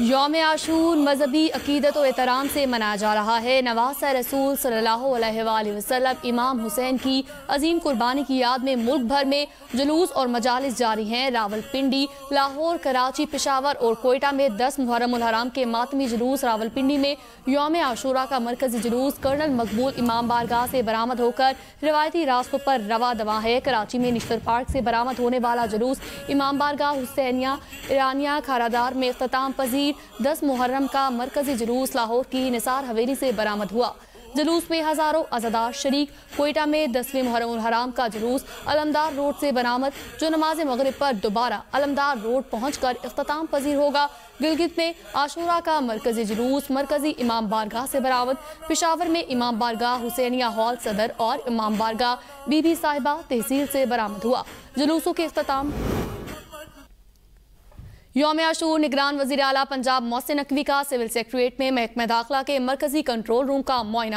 یوم عاشور مذہبی عقیدت و احترام سے منایا جا رہا ہے۔ نواسہ رسول صلی اللہ علیہ وآلہ وسلم امام حسین کی عظیم قربانی کی یاد میں ملک بھر میں جلوس اور مجالس جاری ہیں۔ راولپنڈی، لاہور، کراچی، پشاور اور کوئٹہ میں 10 محرم الحرام کے ماتمی جلوس۔ راولپنڈی میں یوم عاشورہ کا مرکزی جلوس کرنل مقبول امام بارگاہ سے برآمد ہو کر روایتی راستوں پر رواں دواں ہے۔ کراچی میں نشتر پارک سے برآمد ہونے والا جلوس امام بارگاہ حسینیہ ایرانیہ کھارادار میں اختتام پذیر 10 محرم کا مرکزی جلوس لاہور کی نثار حویلی سے برآمد ہوا۔ جلوس میں ہزاروں عزادار شریک۔ کوئٹہ میں 10ویں محرم الحرام کا جلوس علمدار روڈ سے برآمد، جو نماز مغرب پر دوبارہ علمدار روڈ پہنچ کر اختتام پذیر ہوگا۔ گلگت میں عاشورہ کا مرکزی جلوس مرکزی امام بارگاہ سے برآمد۔ پشاور میں امام بارگاہ حسینیہ ہال صدر اور امام بارگاہ بی بی صاحبہ تحصیل سے برآمد ہوا۔ جلوسوں کے اختتام یوم عاشور نگران وزیر اعلیٰ پنجاب محسن نقوی کا سول سیکریٹریٹ میں محکمہ داخلہ کے مرکزی کنٹرول روم کا معائنہ۔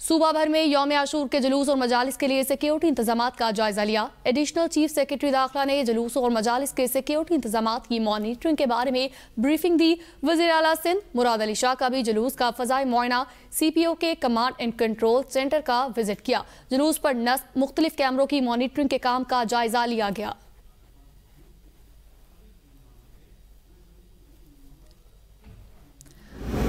صوبہ بھر میں یوم عاشور کے جلوس اور مجالس کے لیے سیکیورٹی انتظامات کا جائزہ لیا۔ ایڈیشنل چیف سیکریٹری داخلہ نے جلوسوں اور مجالس کے سیکیورٹی انتظامات کی مانیٹرنگ کے بارے میں بریفنگ دی۔ وزیر اعلیٰ سندھ مراد علی شاہ کا بھی جلوس کا فضائی معائنہ سی پی او کے کمانڈ اینڈ کنٹرول سینٹر کا وزٹ کیا۔ جلوس پر نصب مختلف کیمروں کی مانیٹرنگ کے کام کا جائزہ لیا گیا۔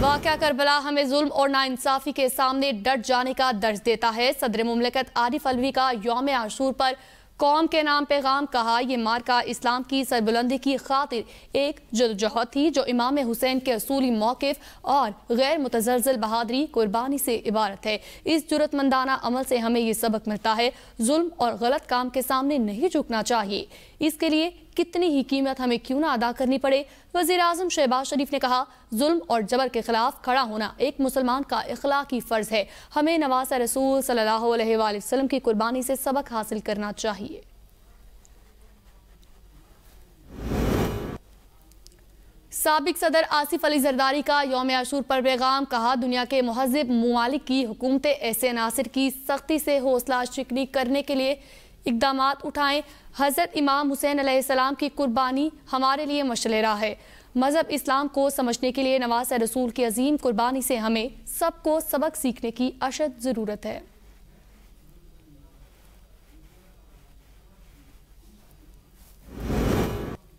واقعہ کربلا ہمیں ظلم اور ناانصافی کے سامنے ڈٹ جانے کا درس دیتا ہے۔ صدر مملکت عارف علوی کا یوم عاشور پر قوم کے نام پیغام۔ کہا، یہ معرکہ اسلام کی سربلندی کی خاطر ایک جدوجہد تھی جو امام حسین کے اصولی موقف اور غیر متزلزل بہادری قربانی سے عبارت ہے۔ اس جرأت مندانہ عمل سے ہمیں یہ سبق ملتا ہے، ظلم اور غلط کام کے سامنے نہیں جھکنا چاہیے، اس کے لیے کتنی ہی قیمت ہمیں کیوں نہ ادا کرنی پڑے۔ وزیر اعظم شہباز شریف نے کہا، ظلم اور جبر کے خلاف کھڑا ہونا ایک مسلمان کا اخلاقی فرض ہے۔ ہمیں نواسہ رسول صلی اللہ علیہ وآلہ وسلم کی قربانی سے سبق حاصل کرنا چاہیے۔ سابق صدر آصف علی زرداری کا یوم عاشور پر پیغام۔ کہا، دنیا کے مہذب ممالک کی حکومتیں ایسے عناصر کی سختی سے حوصلہ شکنی کرنے کے لیے اقدامات اٹھائیں۔ حضرت امام حسین علیہ السلام کی قربانی ہمارے لیے مشعل راہ ہے۔ مذہب اسلام کو سمجھنے کے لیے نواسہ رسول کی عظیم قربانی سے ہمیں سب کو سبق سیکھنے کی اشد ضرورت ہے۔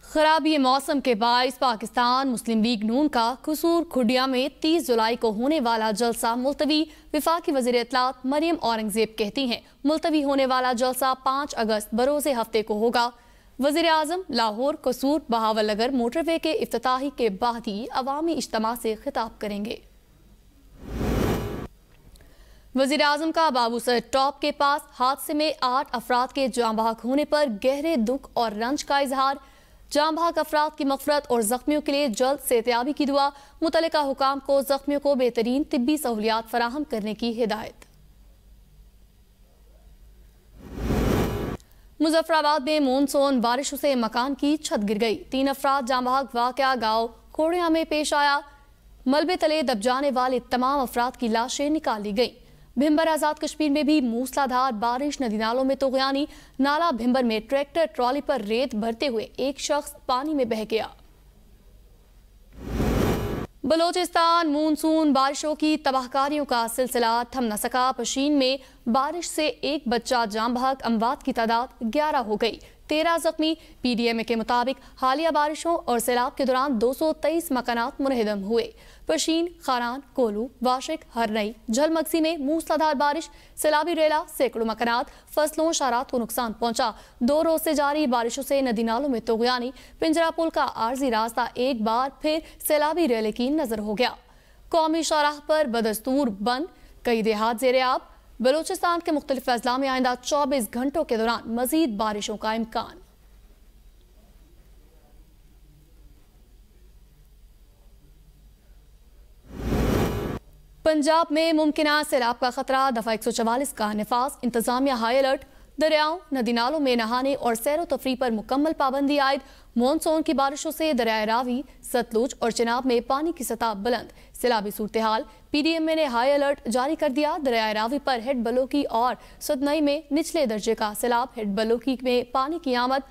خرابی موسم کے باعث پاکستان مسلم لیگ نون کا قصور کھڈیا میں 30 جولائی کو ہونے والا جلسہ ملتوی۔ وفاقی وزیر اطلاعات مریم اورنگزیب کہتی ہیں، ملتوی ہونے والا جلسہ 5 اگست بروز ہفتے کو ہوگا۔ وزیر اعظم لاہور قصور بہاول نگر موٹر وے کے افتتاحی کے بعد ہی عوامی اجتماع سے خطاب کریں گے۔ وزیر اعظم کا بابو سر ٹاپ کے پاس حادثے میں 8 افراد کے جاں بحق ہونے پر گہرے دکھ اور رنج کا اظہار۔ جاں بحق افراد کی مغفرت اور زخمیوں کے لیے جلد صحتیابی کی دعا۔ متعلقہ حکام کو زخمیوں کو بہترین طبی سہولیات فراہم کرنے کی ہدایت۔ مظفر آباد میں مونسون بارشوں سے مکان کی چھت گر گئی، 3 افراد جاں بحق۔ واقعہ گاؤں کوڑیاں میں پیش آیا۔ ملبے تلے دب جانے والے تمام افراد کی لاشیں نکال لی گئیں۔ بھمبر آزاد کشمیر میں بھی موسلادھار بارش، ندی نالوں میں طغیانی۔ نالا بھمبر میں ٹریکٹر ٹرالی پر ریت بھرتے ہوئے ایک شخص پانی میں بہہ گیا۔ بلوچستان مونسون بارشوں کی تباہ کاریوں کا سلسلہ تھم نہ سکا۔ پشین میں بارش سے ایک بچہ جاں بحق، اموات کی تعداد 11 ہو گئی، 13 زخمی۔ پی ڈی ایم اے کے مطابق حالیہ بارشوں اور سیلاب کے دوران 223 مکانات منہدم ہوئے۔ پشین، خاران، کولو، واشک، ہرنئی، جھل مگسی میں موسلادھار بارش، سیلابی ریلا، سینکڑوں مکانات، فصلوں، شارات کو نقصان پہنچا۔ 2 روز سے جاری بارشوں سے ندی نالوں میں طغیانی۔ پنجرا پل کا عارضی راستہ ایک بار پھر سیلابی ریلے کی نظر ہو گیا۔ قومی شاہراہ پر بدستور بند، کئی دیہات زیر آب۔ بلوچستان کے مختلف اضلاع میں آئندہ 24 گھنٹوں کے دوران مزید بارشوں کا امکان۔ پنجاب میں ممکنہ سیلاب کا خطرہ، دفعہ 144 کا نفاذ۔ انتظامیہ ہائی الرٹ۔ دریاؤں، ندی نالوں میں نہانے اور سیر و تفریح پر مکمل پابندی عائد۔ مونسون کی بارشوں سے دریائے راوی، ستلج اور چناب میں پانی کی سطح بلند۔ سیلابی صورتحال، پی ڈی ایم اے نے ہائی الرٹ جاری کر دیا۔ دریائے راوی پر ہیڈ بلوکی اور سدنئی میں نچلے درجے کا سیلاب، ہیڈ بلوکی میں پانی کی آمد۔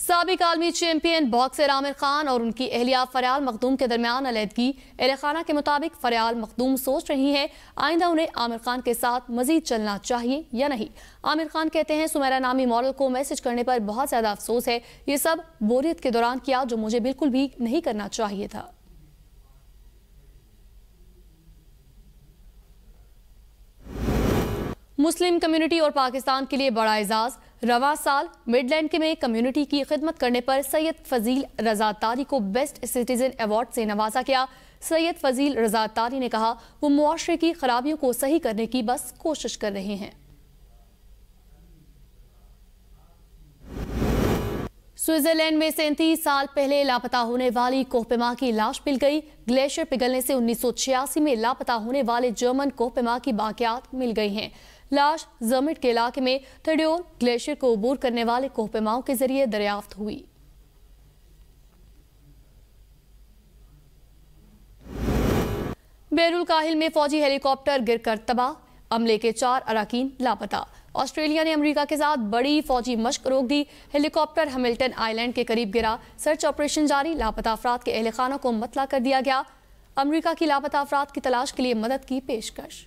سابق عالمی چیمپئن باکسر عامر خان اور ان کی اہلیہ فریال مخدوم کے درمیان علیحدگی۔ اہل خانہ کے مطابق فریال مخدوم سوچ رہی ہیں آئندہ انہیں عامر خان کے ساتھ مزید چلنا چاہیے یا نہیں۔ عامر خان کہتے ہیں سمیرا نامی ماڈل کو میسج کرنے پر بہت زیادہ افسوس ہے، یہ سب بوریت کے دوران کیا جو مجھے بالکل بھی نہیں کرنا چاہیے تھا۔ مسلم کمیونٹی اور پاکستان کے لیے بڑا اعزاز۔ رواں سال مڈ لینڈ میں کمیونٹی کی خدمت کرنے پر سید فضیل رضا تاری کو بیسٹ سٹیزن ایوارڈ سے نوازا گیا۔ سید فضیل رضا تاری نے کہا وہ معاشرے کی خرابیوں کو صحیح کرنے کی بس کوشش کر رہے ہیں۔ سوئٹزرلینڈ میں 37 سال پہلے لاپتہ ہونے والی کوہ پیما کی لاش مل گئی۔ گلیشیئر پگھلنے سے 1986 میں لاپتہ ہونے والے جرمن کوہ پیما کی باقیات مل گئی ہیں۔ لاش زرمٹ کے علاقے میں تھڈیور گلیشیئر کو عبور کرنے والے کوہ پیماؤں کے ذریعے دریافت ہوئی۔ بحر الکاہل میں فوجی ہیلی کاپٹر گر کر تباہ، عملے کے 4 اراکین لاپتہ۔ آسٹریلیا نے امریکہ کے ساتھ بڑی فوجی مشق روک دی۔ ہیلی کاپٹر ہیملٹن آئی لینڈ کے قریب گرا، سرچ آپریشن جاری، لاپتہ افراد کے اہل خانہ کو مطلع کر دیا گیا۔ امریکہ کی لاپتہ افراد کی تلاش کے لیے مدد کی پیشکش۔